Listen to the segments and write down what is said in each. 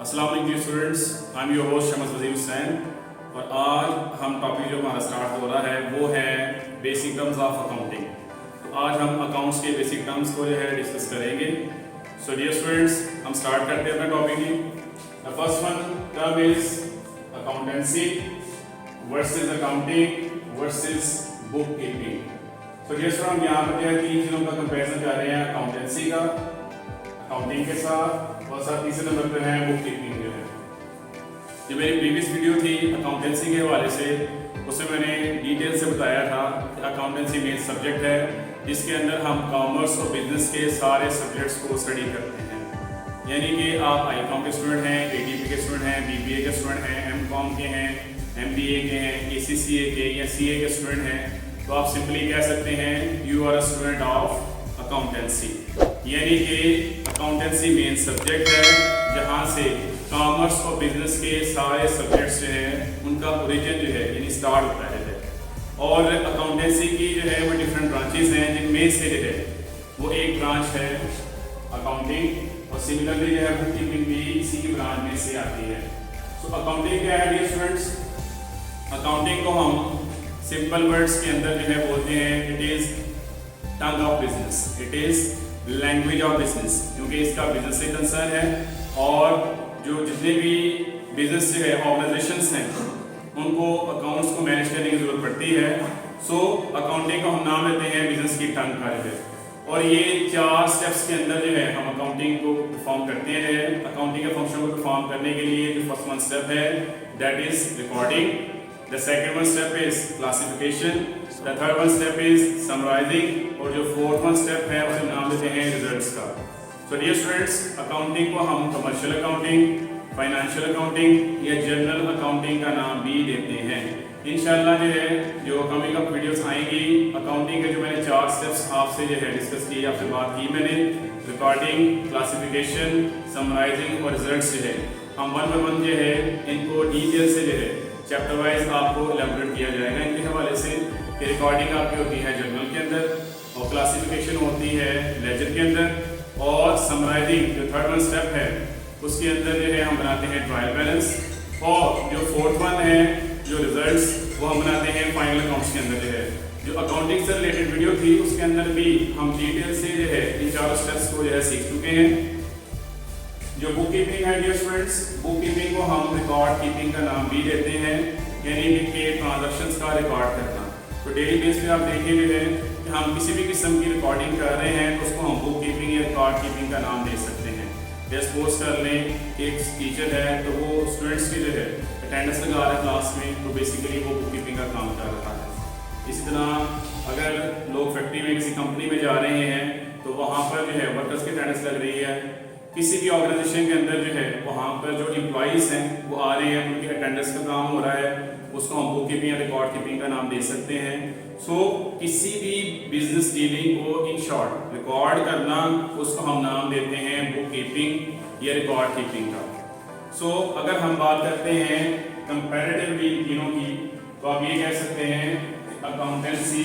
अस्सलाम वालेकुम students, I am your host Shams वजीर हुसैन और आज हम टॉपिक जो हमारा स्टार्ट हो रहा है वो है बेसिक टर्म्स ऑफ अकाउंटिंग। तो आज हम अकाउंट्स के बेसिक टर्म्स को जो है डिस्कस करेंगे। सो डियर स्टूडेंट्स, हम स्टार्ट करते हैं अपना topic he. The first one term is accountancy versus accounting versus book keeping. तो डियर स्टूडेंट, हम यहाँ पर जो है तीन चीज़ों का कंपेरिजन कर रहे हैं, अकाउंटेंसी का अकाउंटिंग के साथ, और साथ तीसरे नंबर पे है बुक कीपिंग जो है। जो मेरी प्रीवियस वीडियो थी अकाउंटेंसी के हवाले से, उसमें मैंने डिटेल से बताया था कि अकाउंटेंसी मेन सब्जेक्ट है जिसके अंदर हम कॉमर्स और बिजनेस के सारे सब्जेक्ट्स को स्टडी करते हैं। यानी कि आप आई.कॉम के स्टूडेंट हैं, ATP के स्टूडेंट हैं, BBA के स्टूडेंट हैं, M.Com के हैं, MBA के हैं, ACCA के या CA के स्टूडेंट हैं, तो आप सिंपली कह सकते हैं you are a student of accountancy. यानी कि अकाउंटेंसी मेन सब्जेक्ट है जहाँ से कॉमर्स और बिजनेस के सारे सब्जेक्ट्स जो हैं उनका ओरिजिन जो है यानी स्टार्ट होता है। और अकाउंटेंसी की जो है वो डिफरेंट ब्रांचेस हैं, जिनमें से जो है वो एक ब्रांच है अकाउंटिंग, और सिमिलरली जो है बुक कीपिंग भी इसी की ब्रांच में से आती है। सो अकाउंटिंग क्या है डियर स्टूडेंट्स? अकाउंटिंग को हम सिंपल वर्ड्स के अंदर जो है बोलते हैं it is tongue of business, it is language of business, क्योंकि इसका बिजनेस से कंसर्न है और जो जितने भी बिजनेस जो है ऑर्गेनाइजेशंस हैं उनको अकाउंट्स को मैनेज करने की जरूरत पड़ती है। सो अकाउंटिंग को हम नाम लेते हैं बिजनेस की टंग का जो है। और ये 4 स्टेप्स के अंदर जो है हम अकाउंटिंग को परफॉर्म करते हैं। अकाउंटिंग के फंक्शन को परफॉर्म करने के लिए जो फर्स्ट वन स्टेप है that is recording, the second one step is classification, the third one step is summarising, और जो फोर्थ वन स्टेप है उसे नाम देते हैं रिजल्ट्स का। सो डियर स्टूडेंट्स, अकाउंटिंग को हम कमर्शियल अकाउंटिंग, फाइनेंशियल अकाउंटिंग या जनरल अकाउंटिंग का नाम भी देते हैं। इंशाल्लाह जो है जो कमिंग अप वीडियोस आएंगी अकाउंटिंग के जो मैंने 4 स्टेप्स आपसे जो है डिस्कस किए, आपसे बात की मैंने, रिकॉर्डिंग, क्लासिफिकेशन, समराइजिंग और रिजल्ट्स जो है हम वन बाय वन जो है इनको डिटेल से जो है चैप्टर वाइज आपको एलैबोरेट किया जाएगा इनके हवाले से। कि रिकॉर्डिंग आपकी होती है जर्नल के अंदर, और क्लासिफिकेशन होती है लेजर के अंदर, और समराइजिंग जो थर्ड वन स्टेप है उसके अंदर जो है हम बनाते हैं ट्रायल बैलेंस, और जो फोर्थ वन है जो रिजल्ट्स वो हम बनाते हैं फाइनल अकाउंट्स के अंदर जो है। जो अकाउंटिंग से रिलेटेड वीडियो थी उसके अंदर भी हम डिटेल से जो है इन 4 स्टेप्स को जो है सीख चुके हैं। जो बुक कीपिंग है डियर स्टूडेंट्स, बुक कीपिंग को हम रिकॉर्ड कीपिंग का नाम भी देते हैं, यानी कि ट्रांजैक्शंस का रिकॉर्ड करना। तो डेली बेस पे आप देखिए जो है कि हम किसी भी किस्म की रिकॉर्डिंग कर रहे हैं तो उसको हम बुक कीपिंग या रिकॉर्ड कीपिंग का नाम दे सकते हैं। जैसे सपोज कर लें कि एक टीचर है तो वो स्टूडेंट्स की जो है अटेंडेंस लगा रहा है क्लास में, तो बेसिकली वो बुक कीपिंग का काम कर रहा है। इसी तरह अगर लोग फैक्ट्री में किसी कंपनी में जा रहे हैं तो वहाँ पर जो है वर्कर्स की अटेंडेंस लग रही है। किसी भी ऑर्गेनाइजेशन के अंदर जो है वहाँ पर जो एम्प्लॉइज़ हैं वो आ रहे हैं, उनकी अटेंडेंस का काम हो रहा है, उसको हम बुक कीपिंग या रिकॉर्ड कीपिंग का नाम दे सकते हैं। सो किसी भी बिजनेस डीलिंग को इन शॉर्ट रिकॉर्ड करना उसको हम नाम देते हैं बुक कीपिंग या रिकॉर्ड कीपिंग का। सो अगर हम बात करते हैं कंपैरेटिवली इन तीनों की, तो आप ये कह सकते हैं अकाउंटेंसी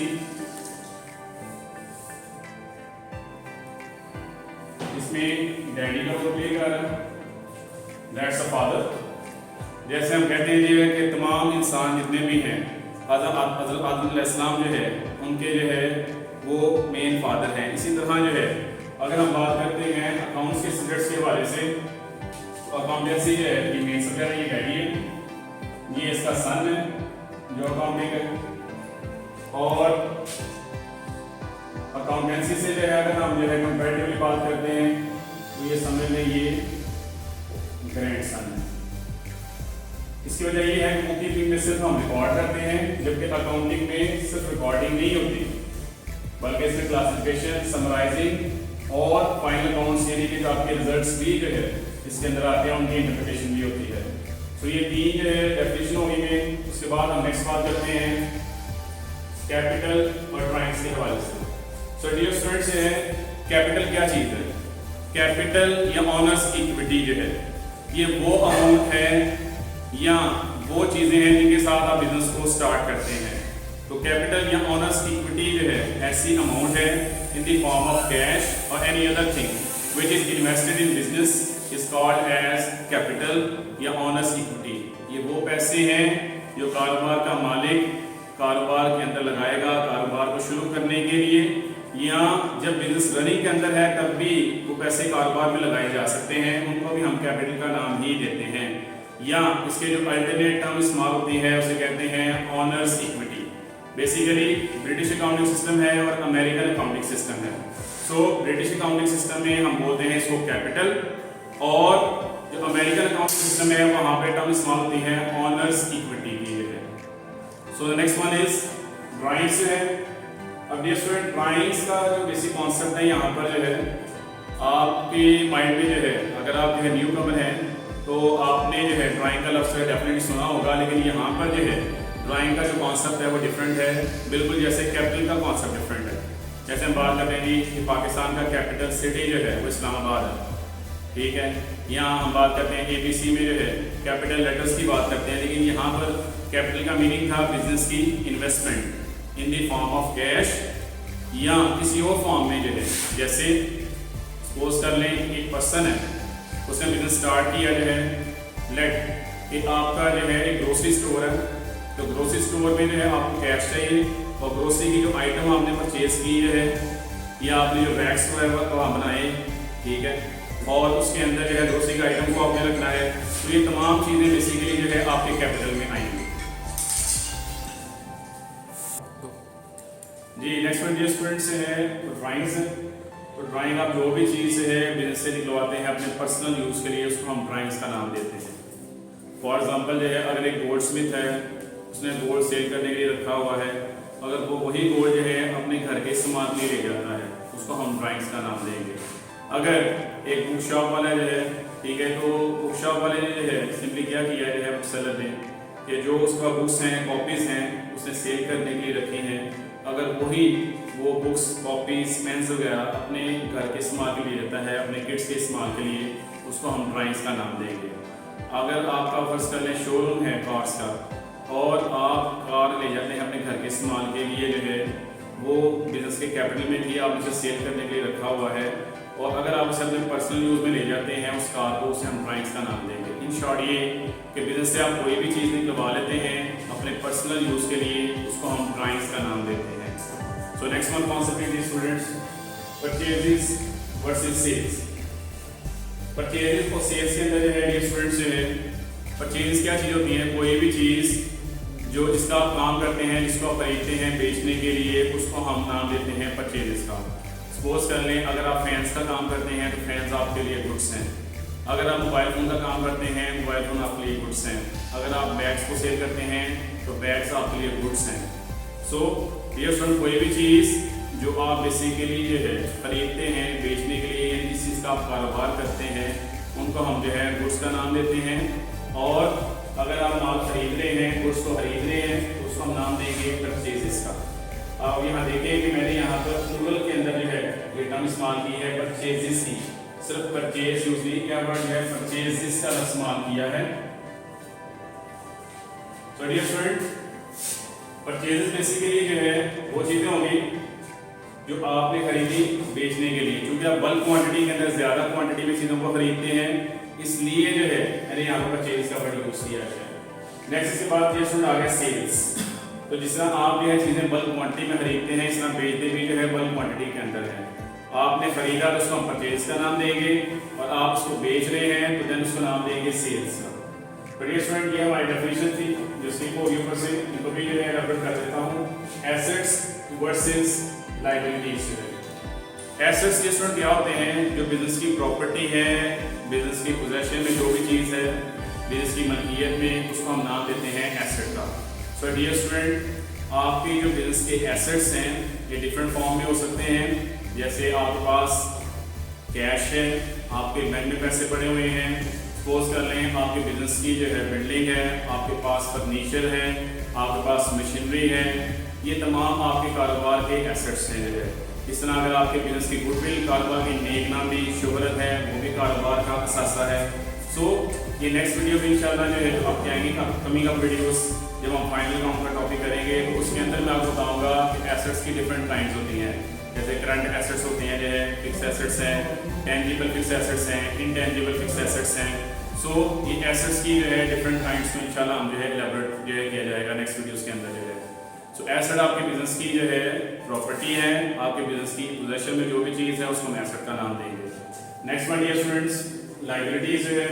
इसमें डैडी का रोल प्ले कर रहा है, दैट्स अ फादर। जैसे हम कहते हैं कि तमाम इंसान जितने भी हैं हज़रत आदम अलैहिस्सलाम जो है उनके जो है वो मेन फादर हैं। इसी तरह जो है अगर हम बात करते हैं अकाउंट्स के सब्जेक्ट्स के हवाले से, तो अकाउंटेंसी जो है ये मेन सब्जेक्ट है, ये डैडी है, ये इसका सन है जो अकाउंटिंग है। और अकाउंटेंसी से जो है अगर हम जो है कंपैरेटिवली बात करते हैं तो ये समझ लें ये ग्रैंड सन है। इसकी वजह ये है कि बुक कीपिंग में सिर्फ हम रिकॉर्ड करते हैं, जबकि अकाउंटिंग में सिर्फ रिकॉर्डिंग नहीं होती बल्कि इसमें क्लासिफिकेशन, समराइजिंग और फाइनल अकाउंट्स यानी कि जो आपके रिजल्ट्स भी जो है इसके अंदर आते हैं उनकी इंटरप्रिटेशन भी होती है। तो ये 3 जो है डेफिनेशन होगी में। उसके बाद हम नेक्स्ट बात करते हैं कैपिटल और ड्राइंग्स के हवाले से। सो डियर स्टूडेंट्स, कैपिटल क्या चीज़ है? कैपिटल या ऑनर्स इक्विटी जो है ये वो अमाउंट है या वो चीज़ें हैं जिनके साथ आप बिजनेस को स्टार्ट करते हैं। तो कैपिटल या ऑनर्स इक्विटी जो है ऐसी अमाउंट है in the form of cash और any other thing which is invested in business is called as capital या ऑनर्स इक्विटी। ये वो पैसे हैं जो कारोबार का मालिक कारोबार के अंदर लगाएगा कारोबार को शुरू करने के लिए, या जब बिजनेस रनिंग के अंदर है तब भी वो पैसे कारोबार में लगाए जा सकते हैं, उनको भी हम कैपिटल का नाम ही देते हैं। या इसके जो अल्टरनेट टर्म इस्तेमाल होती है उसे कहते हैं honours equity. Basically British accounting system है और अमेरिकन अकाउंटिंग सिस्टम है। सो ब्रिटिश अकाउंटिंग सिस्टम में हम बोलते हैं इसको कैपिटल, और जो अमेरिकन अकाउंटिंग सिस्टम है वहाँ पे टर्म इस्तेमाल होती है ऑनर्स इक्विटी की है। So the next one is drawings है। अब ये स्टूडेंट ड्राइंग्स का जो बेसिक कॉन्सेप्ट है यहाँ पर जो है आपके माइंड में जो है, अगर आप जो है न्यू कमर हैं तो आपने जो है ड्राइंग का लफ्ज़ डेफिनेटली सुना होगा, लेकिन यहाँ पर जो है ड्राइंग का जो कॉन्सेप्ट है वो डिफरेंट है, बिल्कुल जैसे कैपिटल का कॉन्सेप्ट डिफरेंट है। जैसे हम बात करते हैं जी कि पाकिस्तान का कैपिटल सिटी जो है वो इस्लामाबाद है, ठीक है। यहाँ हम बात करते हैं ABC में जो है कैपिटल लेटर्स की बात करते हैं, लेकिन यहाँ पर कैपिटल का मीनिंग था बिजनेस की investment in the form of cash या किसी और फॉर्म में जो है। जैसे सपोज कर लें एक पर्सन है, उसने बिजनेस स्टार्ट किया जो है, लेट कि आपका जो है एक ग्रोसरी स्टोर है, तो ग्रोसरी स्टोर में जो है आपको कैश चाहिए और ग्रोसरी की जो आइटम आपने परचेज की है या आपने जो रैक्स वगैरह बनाए, ठीक है, और उसके अंदर जो है ग्रोसरी का आइटम को आपने रखना है, तो ये तमाम चीज़ें बेसिकली जो है आपके कैपिटल में आएंगी। जी नेक्स्ट वन जो स्टूडेंट्स है तो ड्राइंग्स है। तो ड्राइंग आप जो भी चीज़ है बिजनेस से निकलवाते हैं अपने पर्सनल यूज़ के लिए, उसको हम ड्राइंग्स का नाम देते हैं। फॉर एग्जांपल जो है अगर एक गोल्ड स्मिथ है, उसने गोल्ड सेल करने के लिए रखा हुआ है, अगर वो वही गोल्ड जो है अपने घर के इस्तेमाल के लिए ले जाता है, उसको हम ड्राइंग्स का नाम देंगे। अगर एक बुक शॉप वाला जो है, ठीक है, तो बुक शॉप वाले ने जो है सिंपली क्या किया है बुक सेलर ने कि जो उसका बुक्स हैं कॉपीज़ हैं उसने सेल करने के लिए रखी हैं, अगर वही वो बुक्स कॉपीज पेन्स वगैरह अपने घर के इस्तेमाल के लिए लेता है, अपने किड्स के इस्तेमाल के लिए, उसको हम ड्राइंग्स का नाम देंगे। अगर आपका फर्स्ट कर लें शोरूम है कार्स का और आप कार ले जाते हैं अपने घर के इस्तेमाल के लिए जो है, वो बिजनेस के कैपिटल में भी आप उसे सेल करने के लिए रखा हुआ है, और अगर आप उसे अपने पर्सनल यूज़ में ले जाते हैं उस कार को, उसे हम ड्राइंग्स का नाम देंगे। इन शॉर्ट ये कि बिजनेस से आप कोई भी चीज़ निकलवा लेते हैं अपने पर्सनल यूज़ के लिए, उसको हम ड्राइंग्स का नाम देते हैं। So next one concept is students purchases versus sales। Purchases और सेल्स के अंदर जो है स्टूडेंट्स जो है, परचेजेस क्या चीज़ होती है, कोई भी चीज़ जो जिसका आप काम करते हैं, जिसको आप खरीदते हैं बेचने के लिए, उसको हम नाम देते हैं परचेजेस का। सपोज कर लें अगर आप फैंस का काम करते हैं तो फैंस आपके लिए गुड्स हैं, अगर आप मोबाइल फ़ोन का काम करते हैं मोबाइल फ़ोन आपके लिए गुड्स हैं, अगर आप बैग्स को सेल करते हैं तो बैग्स आपके लिए गुड्स हैं। सो डियर स्टूडेंट कोई भी चीज़ जो आप बेसिकली जो है खरीदते हैं बेचने के लिए, यानी जिस चीज़ का आप कारोबार करते हैं, उनको हम जो है गुड्स का नाम देते हैं। और अगर आप माल खरीद रहे हैं, गुड्स को खरीद रहे हैं, तो उसको हम नाम देंगे परचेजेस का। आप यहाँ देखें कि मैंने यहाँ पर प्लूरल के अंदर जो है ये टर्म इस्तेमाल की है परचेजेस की, सिर्फ परचेज यूज नहीं किया, बट जो है परचेजेस का इस्तेमाल किया है। तो डियर स्टूडेंट परचेजेस बेसिकली जो है वो चीज़ें होंगी जो आपने खरीदी बेचने के लिए, क्योंकि आप बल्क क्वांटिटी के अंदर ज़्यादा क्वांटिटी में चीज़ों को खरीदते हैं, इसलिए जो है मैंने यहाँ पर परचेज का वर्ड यूज़ किया है। नेक्स्ट इसके बाद ये स्टूडेंट आ गया सेल्स। तो जिस तरह आप जो है चीज़ें बल्क क्वांटिटी में खरीदते हैं, इस तरह बेचते भी जो है बल्क क्वांटिटी के अंदर है। आपने खरीदा तो उसको हम परचेज का नाम देंगे, और आप उसको बेच रहे हैं तो देन उसको नाम देंगे सेल्स का। तो ये स्टूडेंट ये हमारी डेफिनेशन थी, जिसको ऊपर से इनको भी जो है रेफर कर देता हूँ। Assets versus liabilities. एसेट्स ये स्टूडेंट क्या होते हैं, जो बिजनेस की प्रॉपर्टी है, बिजनेस की पोजेशन में जो भी चीज़ है बिजनेस की मलकियत में, उसको हम नाम देते हैं एसेट का। सो डियर स्टूडेंट आपकी जो बिजनेस के एसेट्स हैं ये डिफरेंट फॉर्म में हो सकते हैं। जैसे आपके पास कैश है, आपके बैंक में पैसे पड़े हुए हैं, सपोज कर लें आपके बिजनेस की जो है बिल्डिंग है, आपके पास फर्नीचर है, आपके पास मशीनरी है, ये तमाम आपके कारोबार के एसेट्स हैं जो है। इस तरह अगर आपके बिजनेस की गुडविल, कारोबार की नेक नामी शोहरत है, वो भी कारोबार का असासा है। सो ये नेक्स्ट वीडियो में इंशाल्लाह जो है आपके आएंगे कमिंग अप वीडियोस, जब हम फाइनल काउंट का टॉपिक करेंगे तो उसके अंदर मैं आपको बताऊंगा कि एसेट्स की डिफरेंट काइंड्स होती हैं। जैसे करंट एसेट्स होते हैं, जो है फिक्स एसेट्स हैं, टेंजिबल फिक्स एसेट्स हैं, इनटेंजिबल फिक्स एसेट्स हैं। सो ये एसेट्स की जो है डिफरेंट काइंड्स में इंशाल्लाह हम जो है एलैबोरेट जो है किया जाएगा नेक्स्ट वीडियोस के अंदर जो है। सो एसेट आपके बिजनेस की जो है प्रॉपर्टी है, आपके बिजनेस की पोजेशन में जो भी चीज़ है उसको हम एसेट का नाम देंगे। Next one dear students, liabilities जो है।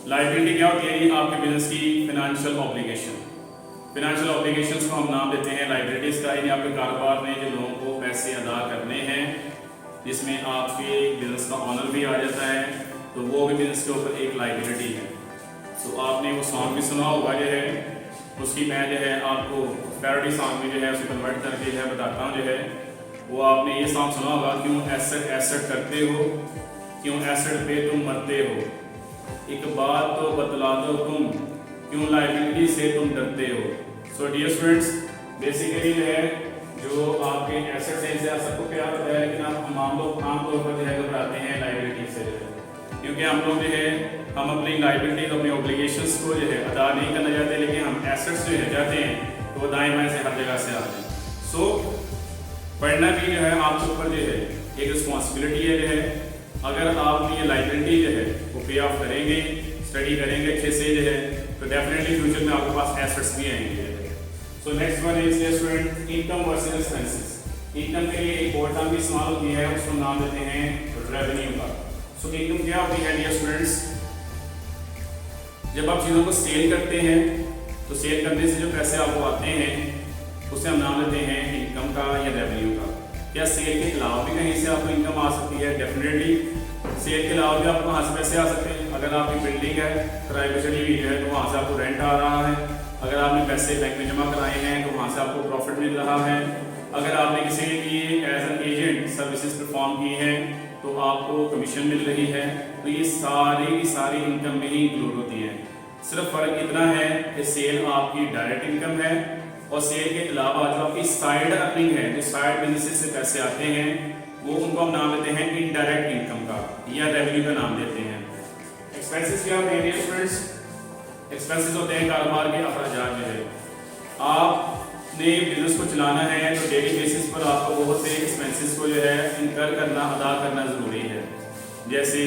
लायबिलिटी क्या होती है? ये आपके बिजनेस की फिनेंशियल ऑब्लिगेशन। फिनेंशियल ऑब्लिगेशंस को हम नाम देते हैं लायबिलिटीज का। यानी आपके कारोबार में जो लोगों को पैसे अदा करने हैं, जिसमें आपके बिजनेस का ऑनर भी आ जाता है, तो वो भी बिजनेस के ऊपर एक लायबिलिटी है। तो आपने वो सॉन्ग भी सुना होगा जो है, उसकी मैं जो है आपको पैरोडी सॉन्ग में जो है उसको कन्वर्ट करके जो है बताता हूँ जो है। वो आपने ये सॉन्ग सुना होगा, क्यों एसेट एसेट करते हो, क्यों एसेट पे तुम मरते हो, एक बात तो बतला दो तुम, क्यों लायबिलिटी से तुम डरते हो। सो डियर स्टूडेंट्स, बेसिकली जो है जो आपके एसेट्स हैं, इससे सबको क्या होता है कि हम लोग आमतौर पर जो है घबराते हैं लायबिलिटी से, क्योंकि हम लोग जो है हम अपनी लायबिलिटीज अपने ऑब्लिगेशंस को जो है अदा नहीं करना चाहते, लेकिन हम एसेट्स जो है चाहते हैं तो वो दाएं बाएं से हर जगह से आते हैं। सो पढ़ना भी जो है आपके ऊपर जो है एक रिस्पॉन्सिबिलिटी है जो है। अगर आप ये लायबिलिटी जो है वो पे ऑफ करेंगे, स्टडी करेंगे अच्छे से जो है, तो डेफिनेटली फ्यूचर में आपके पास एसेट्स भी आएंगे। So next one is student income versus expenses. Income के लिए एक और टर्म भी इस्तेमाल होती है, उसको नाम देते हैं रेवेन्यू का। सो इनकम क्या होती है डियर स्टूडेंट्स? जब आप चीज़ों को सेल करते हैं तो सेल करने से जो पैसे आपको आते हैं उसे हम नाम देते हैं इनकम का या रेवेन्यू का। क्या सेल के अलावा भी कहीं से आपको इनकम आ सकती है? डेफिनेटली सेल के अलावा भी आपको वहाँ से पैसे आ सकते हैं। अगर आपकी बिल्डिंग है किराए पे चढ़ी हुई है तो वहाँ से आपको रेंट आ रहा है। अगर आपने पैसे बैंक में जमा कराए हैं तो वहाँ से आपको प्रॉफिट मिल रहा है। अगर आपने किसी के लिए as an agent services perform की हैं तो आपको कमीशन मिल रही है। तो ये सारी की सारी इनकम में ही इंक्लूड होती हैं। सिर्फ फ़र्क इतना है कि सेल आपकी डायरेक्ट इनकम है और सेल के अलावा जो आपकी साइड अर्निंग है, जो साइड बिजनेस से पैसे आते हैं, वो उनको हम नाम देते हैं इनडायरेक्ट इनकम का या रेवेन्यू का नाम देते हैं। एक्सपेंसेस क्या होते हैं स्टूडेंट्स? एक्सपेंसेस होते हैं कारोबार के अखराजात जो है। आपने बिजनेस को चलाना है तो डेली बेसिस पर आपको बहुत से एक्सपेंसेस को जो है इनकर करना, अदा करना ज़रूरी है। जैसे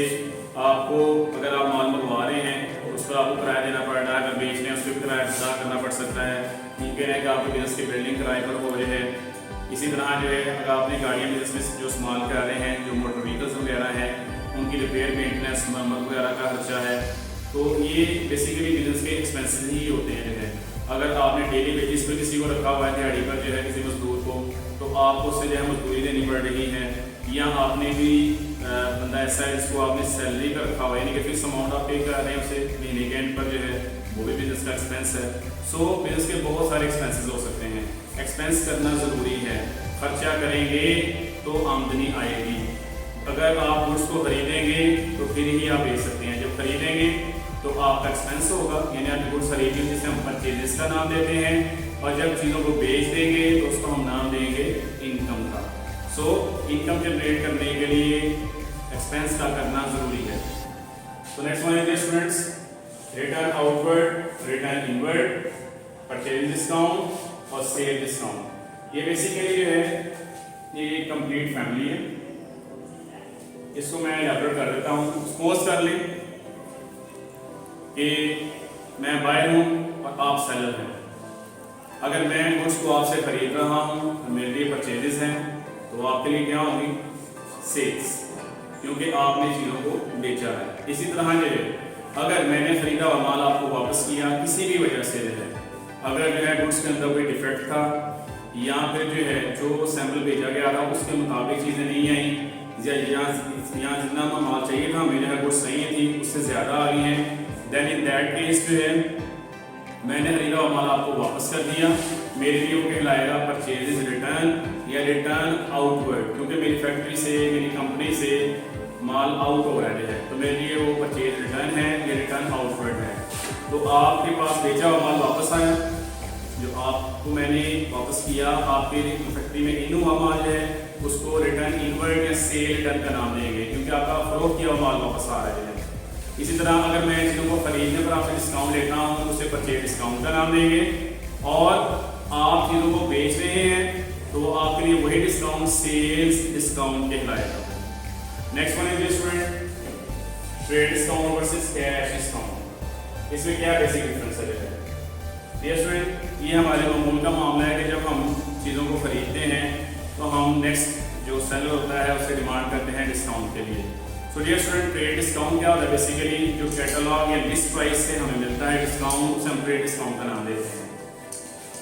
आपको अगर आप माल मंगवा रहे हैं तो उस पर आपको किराया देना पड़ रहा है, अगर बेच रहे हैं उस पर किराया अदा करना पड़ सकता है। मुमकिन है कि आपके बिजनेस की बिल्डिंग किराए पर हो रही है। इसी तरह जो है अगर आपने गाड़ियाँ बिजनेस में जो इस्तेमाल कर रहे हैं, जो मोटर व्हीकल्स वगैरह हैं, उनकी रिपेयर मेंटेनेंस मरम्मत वगैरह का खर्चा है, तो ये बेसिकली बिजनेस के एक्सपेंसेस ही होते हैं जो है। अगर आपने डेली बेसिस पर किसी को रखा हुआ है दिहाड़ी पर जो है, किसी मजदूर को, तो आपको उससे जो है मजदूरी देनी पड़ रही है। या आपने भी बंदा ऐसा है जिसको आपने सैलरी पर रखा हुआ है, यानी कि फिक्स अमाउंट आप पे कर रहे हैं उसे महीने के एंड पर जो है, वो भी बिजनेस का एक्सपेंस है। सो बिजनेस के बहुत सारे एक्सपेंसेस हो सकते हैं। एक्सपेंस करना ज़रूरी है। खर्चा करेंगे तो आमदनी आएगी। अगर आप गुड्स को खरीदेंगे तो फिर ही आप बेच सकते हैं। जब खरीदेंगे तो आपका एक्सपेंस होगा, यानी आप गुड्स खरीदेंगे जिसे हम परचेजेस का नाम देते हैं, और जब चीज़ों को बेच देंगे तो उसको हम नाम देंगे इनकम का। सो इनकम जनरेट करने के लिए एक्सपेंस का करना ज़रूरी है। तो next one is students return outward, return inward, purchase discount और सेल डिस्काउंट। ये बेसिकली जो है ये एक कंप्लीट फैमिली है। इसको मैं एलैबोरेट कर देता हूँ। सपोज कर लें कि मैं बायर हूँ और आप सेलर हैं। अगर मैं गुड्स को आपसे खरीद रहा हूँ तो मेरे लिए परचेजेस हैं, तो आपके लिए क्या होंगी? सेल्स, क्योंकि आपने चीज़ों को बेचा है। इसी तरह जो है अगर मैंने खरीदा हुआ माल आपको वापस किया किसी भी वजह से जो है, अगर जो है गुड्स के अंदर कोई डिफेक्ट था या फिर जो है जो सैंपल भेजा गया था उसके मुताबिक चीज़ें नहीं आई, या यहाँ जितना माल चाहिए था हमें जो है गुड्स सही थी उससे ज़्यादा आ गई हैं, देन इन दैट केस जो है मैंने खरीदा हुआ माल आपको वापस कर दिया। मेरे लिए वो कहलाएगा परचेज रिटर्न या रिटर्न आउटवर्ड, क्योंकि मेरी फैक्ट्री से, मेरी कंपनी से माल आउट हो रहा है, तो मेरे लिए वो परचेज रिटर्न है या रिटर्न आउटवर्ड है। तो आपके पास बेचा हुआ माल वापस आया, जो आपको मैंने वापस किया, आपके फैक्ट्री में इन हुआ माल है, उसको रिटर्न इनवर्ड या सेल रिटर्न का नाम देंगे, क्योंकि आपका फरोख्त किया हुआ माल वापस आ रहा है। इसी तरह अगर मैं चीज़ों को खरीदने पर आपसे डिस्काउंट लेता हूँ तो उसे परचेज डिस्काउंट का नाम देंगे, और आप चीज़ों को बेच रहे हैं तो आपके लिए ये वही डिस्काउंट सेल्स डिस्काउंट कहलाएगा। Next one is student trade discount versus cash discount. इसमें क्या बेसिक डिफरेंस है? डियर स्टूडेंट, ये हमारे मामूल का मामला है कि जब हम चीज़ों को खरीदते हैं तो हम नेक्स्ट जो सेलर होता है उससे डिमांड करते हैं डिस्काउंट के लिए। So dear student, trade discount क्या होता है? बेसिकली जो कैटलॉग या लिस्ट प्राइस से हमें मिलता है डिस्काउंट, उसे हम ट्रेड डिस्काउंट का नाम देते हैं।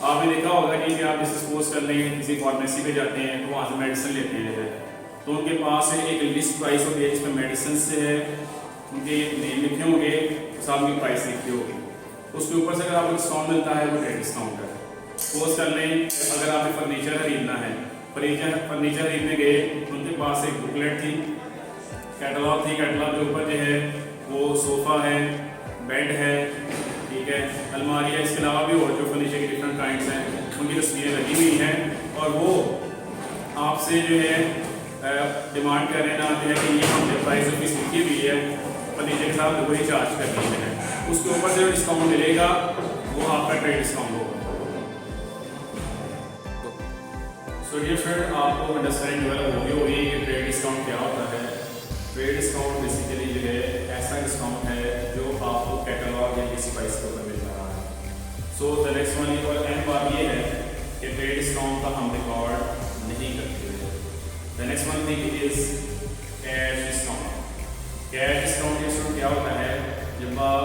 आपने देखा होगा कि आप जैसे सपोज कर लें किसी फार्मेसी पे जाते हैं तो वहाँ से मेडिसिन लेते हैं तो उनके पास एक लिस्ट प्राइस होती है जिसमें मेडिसिन से है उनके नेम लिखे होंगे, साथ में प्राइस लिखी होगी, उसके ऊपर से अगर आपको डिस्काउंट मिलता है वो ट्रेड डिस्काउंट है। सपोज कर लें अगर आपने फर्नीचर खरीदना है, फर्नीचर खरीदने गए तो उनके पास एक बुकलेट थी, कैटलॉग थी, कैटलॉग के ऊपर जो है वो सोफ़ा है, बेड है, ठीक है, अलमारी है, इसके अलावा भी और जो फर्नीचर के डिफरेंट काइंड्स हैं उनकी तस्वीरें लगी हुई हैं और वो आपसे जो है डिमांड कर रहे हैं कि ये हमने प्राइस ऑफ पीस लिखी हुई है, फर्नीचर के साथ वही चार्ज करनी है, उसके ऊपर जो डिस्काउंट मिलेगा वो आपका ट्रेड डिस्काउंट होगा। सो डियर फ्रेंड, आपको अंडरस्टैंडिंग डेवलप हो गई होगी कि ट्रेड डिस्काउंट क्या होता है। ट्रेड डिस्काउंट बेसिकली जो है ऐसा डिस्काउंट है जो आपको कैटलॉग या किसी प्राइस के ऊपर मिल रहा है। सो द नेक्स्ट वन और अहम बात ये है कि ट्रेड डिस्काउंट का हम रिकॉर्ड नहीं करते हैं। The next one thing is cash discount. Cash discount क्या होता है? जब आप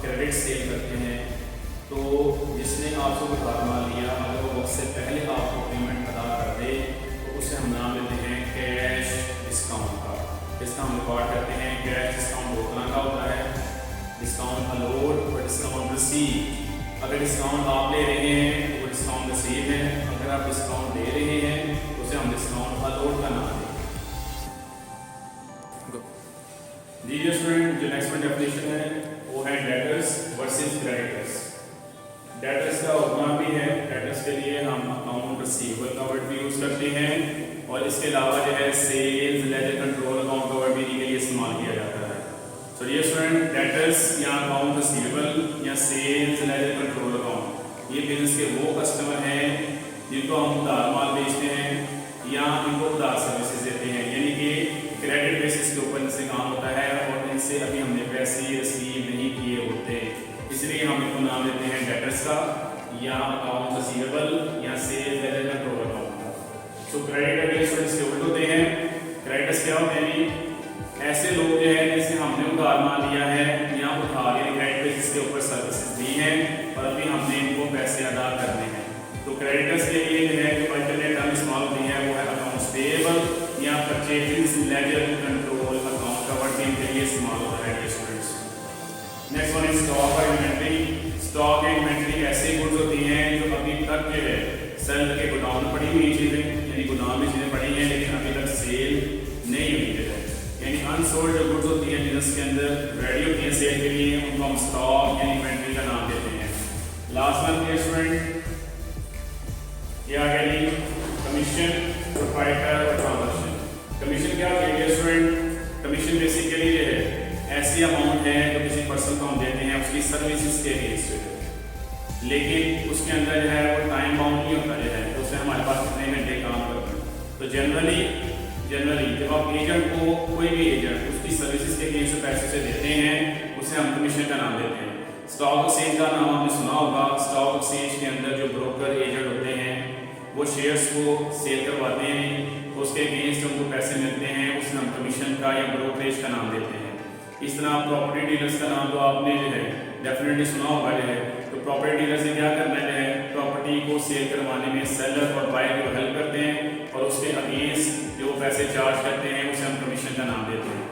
क्रेडिट सेल करते हैं तो जिसने आपसे उधार माल लिया अगर वो वक्त से पहले आपको पेमेंट अदा कर दे तो उसे हम नाम लेते हैं कैश डिस्काउंट का। इसका हम रिकॉर्ड करते हैं। कैश डिस्काउंट दो तरह का होता है, डिस्काउंट अलोड और डिस्काउंट रिसीव। अगर डिस्काउंट आप ले रहे हैं तो वो डिस्काउंट रिसीव है, अगर आप डिस्काउंट दे रहे हैं तो उसे हम डिस्काउंट अलोड का नाम दें। जी स्टूडेंट, जो नेक्स्ट डेफिनेशन है वो है डेटर्स वर्सेस क्रेडिटर्स। डेटर्स का उपनाम भी है, डेटर्स के लिए हम अकाउंट रिसीवेबल का वर्ड भी यूज करते हैं और इसके अलावा जो है सेल्स लेजर कंट्रोल अकाउंट का वर्ड भी इनके लिए इस्तेमाल किया जाता है। सो डियर स्टूडेंट, डेटर्स या अकाउंट रिसीवेबल या सेल्स लेजर कंट्रोल अकाउंट, ये बिजनेस के वो कस्टमर हैं जिनको हम उधार माल बेचते हैं या इनको उधार सर्विसेज देते हैं, यानी कि क्रेडिट बेसिस के ऊपर इनसे काम होता है और इनसे अभी हमने पैसे रिसीव नहीं किए होते, इसलिए हम इनको नाम देते हैं डेटर्स का या अकाउंट रिसीवेबल या सेल्स लेजर कंट्रोल अकाउंट। सो क्रेडिटर इसके उल्टे होते हैं। क्रेडिटर्स क्या होते हैं? ऐसे लोग जो है जिनसे हमने उधार माल लिया है या उधार या क्रेडिट बेसिस के ऊपर सर्विसेज दी हैं और अभी हमने इनको पैसे अदा करने हैं। तो क्रेडिटर्स के लिए जो है जो अल्टरनेट टर्म इस्तेमाल होती है वो है अकाउंट्स पेएबल या परचेजिंग लेजर कंट्रोल अकाउंट का वर्ड इनके लिए इस्तेमाल होता है students. Next one is stock और इन्वेंट्री। स्टॉक या इन्वेंट्री ऐसी गुड्स होती हैं जो अभी तक जो है सेल के गोदाम में पड़ी हुई चीज़ें, यानी गोदाम में चीज़ें पड़ी हैं लेकिन अभी तक सेल नहीं हुई है, यानी अनसोल्ड जो गुड्स होती हैं बिजनेस के अंदर रेडी होती हैं सेल के लिए, उनको हम स्टॉक या इन्वेंट्री का नाम देते हैं। लास्ट वन के स्टूडेंट ये आ गया कमीशन, प्रोप्राइटर और ट्रांजैक्शन। कमीशन क्या होती है स्टूडेंट? कमीशन बेसिकली जो है ऐसी अमाउंट है जो किसी पर्सन को हम देते हैं उसकी सर्विसेज के अगेंस्ट, लेकिन उसके अंदर जो है वो टाइम बाउंड नहीं होता जो है, तो उससे हमारे पास कितने घंटे काम करना है। तो जनरली जब आप एजेंट को कोई भी एजेंट उसकी सर्विसेज के अगेंस्ट पैसे से देते हैं उसे हम कमीशन का नाम देते हैं। स्टॉक एक्सचेंज का नाम आपने सुना होगा। स्टॉक एक्सचेंज के अंदर जो ब्रोकर एजेंट होते हैं वो शेयर्स को सेल करवाते हैं, तो उसके अगेंस्ट उनको पैसे मिलते हैं, उसे हम कमीशन का या ब्रोकरेज का नाम देते हैं। इस तरह प्रॉपर्टी डीलर्स का नाम तो आपने जो है डेफिनेटली सुना होगा जो है, तो प्रॉपर्टी डीलर से क्या करना है? प्रॉपर्टी को सेल करवाने में सेलर और बायर को हेल्प करते हैं और उसके अगेंस्ट जो पैसे चार्ज करते हैं उसे हम कमीशन का नाम देते हैं।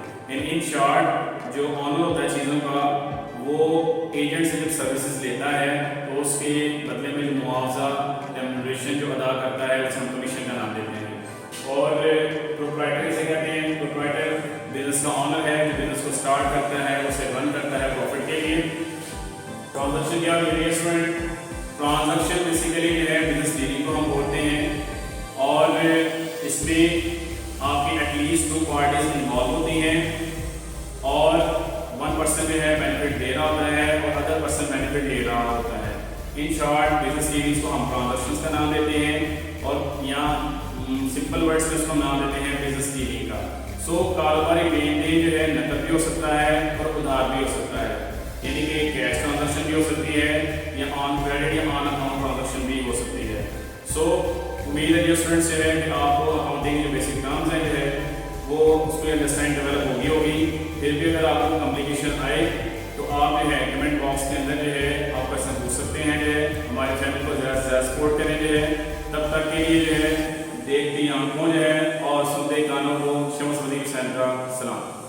इन शॉर्ट जो ऑनर होता है चीज़ों का वो एजेंट से जब सर्विसेज लेता है तो उसके बदले में जो मुआवजा रेम्यूनरेशन जो अदा करता है उसे हम कमीशन का नाम देते हैं। और प्रोप्राइटर इसे कहते हैं। प्रोप्राइटर बिजनेस का ऑनर है जो बिजनेस को स्टार्ट करता है, उसे रन करता है प्रॉफिट के लिए। ट्रांजैक्शन क्या है स्टूडेंट? ट्रांजैक्शन बेसिकली जो है बिजनेस डीलिंग को हम बोलते हैं और इसमें आपकी एटलीस्ट 2 पार्टीज इन्वॉल्व होती हैं और 1 पर्सन जो है बेनिफिट दे रहा होता है और अदर पर्सन बेनिफिट ले रहा होता है। इन शॉर्ट बिजनेस डीलिंग्स को हम ट्रांजैक्शंस का नाम देते हैं और यहाँ सिंपल वर्ड्स में उसको नाम देते हैं बिजनेस डीलिंग का। सो कारोबारी लेन देन जो है नकद भी हो सकता है और उधार भी हो सकता है, यानी कि कैश ट्रांजैक्शन भी हो सकती है या ऑन क्रेडिट या ऑन अकाउंट ट्रांजैक्शन भी हो सकती है। सो उम्मीद है स्टूडेंट्स जो है कि आपको अकाउंटिंग जो बेसिक टर्म्स हैं जो है वो उसको अंडरस्टैंड डेवलप होगी। फिर भी अगर आपको कॉम्प्लिकेशन आए तो आप जो है कमेंट बॉक्स के अंदर जो है आप क्वेश्चन पूछ सकते हैं। जो है हमारे चैनल को ज़्यादा से ज़्यादा सपोर्ट करें। जो है तब तक के लिए जो है देखती आंखों जो है और सुनते कानों को शम्स वजीर हुसैन का सलाम।